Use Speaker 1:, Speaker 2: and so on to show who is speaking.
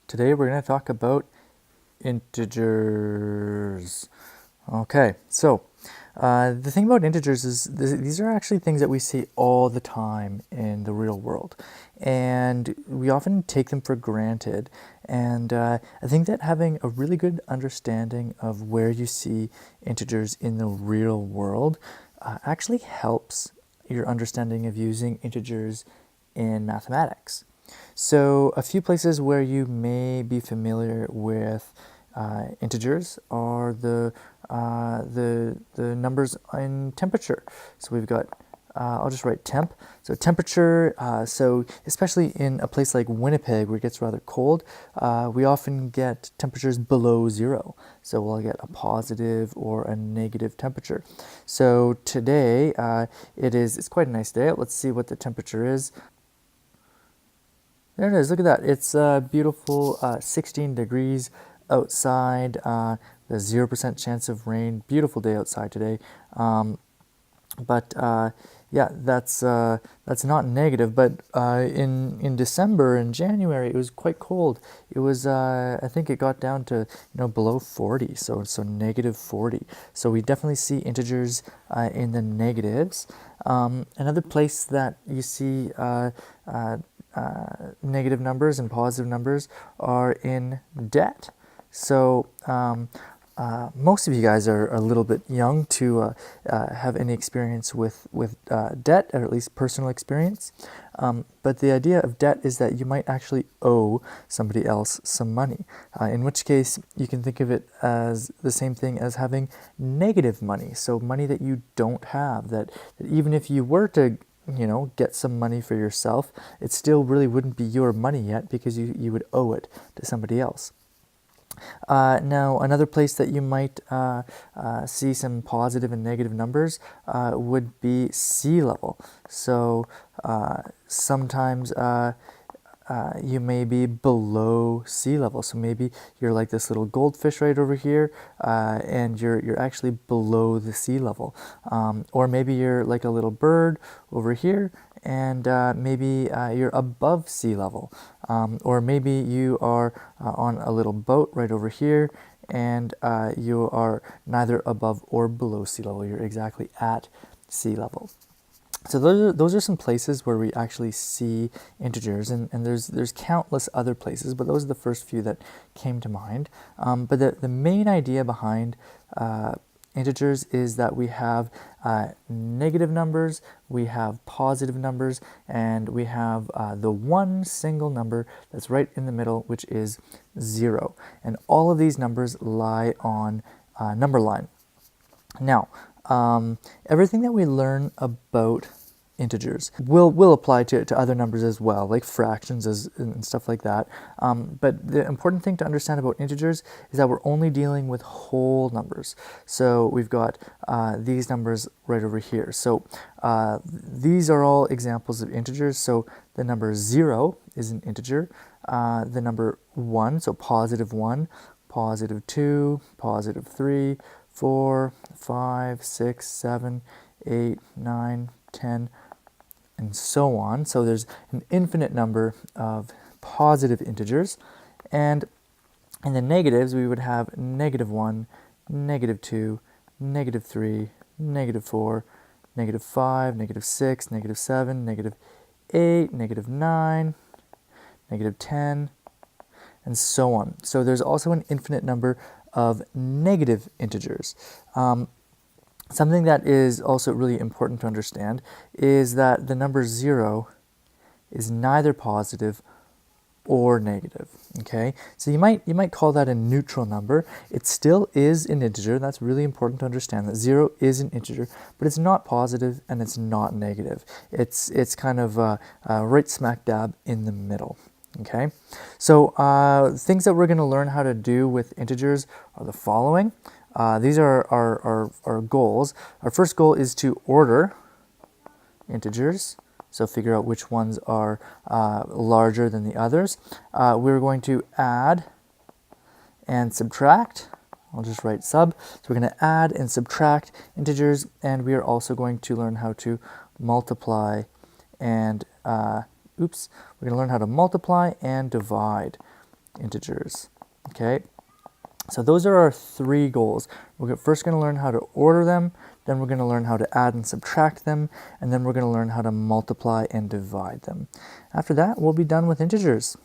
Speaker 1: Today we're going to talk about integers. Okay, so the thing about integers is these are actually things that we see all the time in the real world, and we often take them for granted. And I think that having a really good understanding of where you see integers in the real world actually helps your understanding of using integers in mathematics. So a few places where you may be familiar with integers are the numbers in temperature. So we've got I'll just write temp. So temperature, so especially in a place like Winnipeg where it gets rather cold, we often get temperatures below zero. So we'll get a positive or a negative temperature. So today it's quite a nice day. Let's see what the temperature is. There it is, look at that. It's a beautiful 16 degrees outside. There's 0% chance of rain. Beautiful day outside today. But yeah, that's not negative. But in December and January, it was quite cold. It was I think it got down to below 40, so negative 40. So we definitely see integers in the negatives. Another place that you see negative numbers and positive numbers are in debt. So most of you guys are a little bit young to have any experience with debt, or at least personal experience. But the idea of debt is that you might actually owe somebody else some money, in which case you can think of it as the same thing as having negative money. So money that you don't have, that even if you were to get some money for yourself, it still really wouldn't be your money yet because you would owe it to somebody else. Now, another place that you might see some positive and negative numbers would be sea level. So sometimes you may be below sea level. So maybe you're like this little goldfish right over here, and you're actually below the sea level. Or maybe you're like a little bird over here, and maybe you're above sea level. Or maybe you are on a little boat right over here, and you are neither above or below sea level. You're exactly at sea level. So those are some places where we actually see integers, and there's countless other places, but those are the first few that came to mind. But the main idea behind integers is that we have negative numbers, we have positive numbers, and we have the one single number that's right in the middle, which is 0. And all of these numbers lie on number line. Now, everything that we learn about integers will apply to other numbers as well, like fractions and stuff like that. But the important thing to understand about integers is that we're only dealing with whole numbers. So we've got these numbers right over here. So these are all examples of integers. So the number 0 is an integer. The number 1, so positive 1, positive 2, positive 3, 4, 5, 6, 7, 8, 9, 10, and so on. So there's an infinite number of positive integers. And in the negatives, we would have negative 1, negative 2, negative 3, negative 4, negative 5, negative 6, negative 7, negative 8, negative 9, negative 10, and so on. So there's also an infinite number of negative integers. Something that is also really important to understand is that the number 0 is neither positive or negative. Okay, so you might call that a neutral number. It still is an integer. That's really important to understand, that 0 is an integer, but it's not positive and it's not negative. It's kind of right smack dab in the middle. Okay, so things that we're going to learn how to do with integers are the following. These are our goals. Our first goal is to order integers, so figure out which ones are larger than the others. We're going to add and subtract. I'll just write sub. So we're going to add and subtract integers, and we are also going to learn how to multiply and we're going to learn how to multiply and divide. integers. Okay, so those are our three goals. We're first going to learn how to order them, then we're going to learn how to add and subtract them, and then we're going to learn how to multiply and divide them. After that, we'll be done with integers.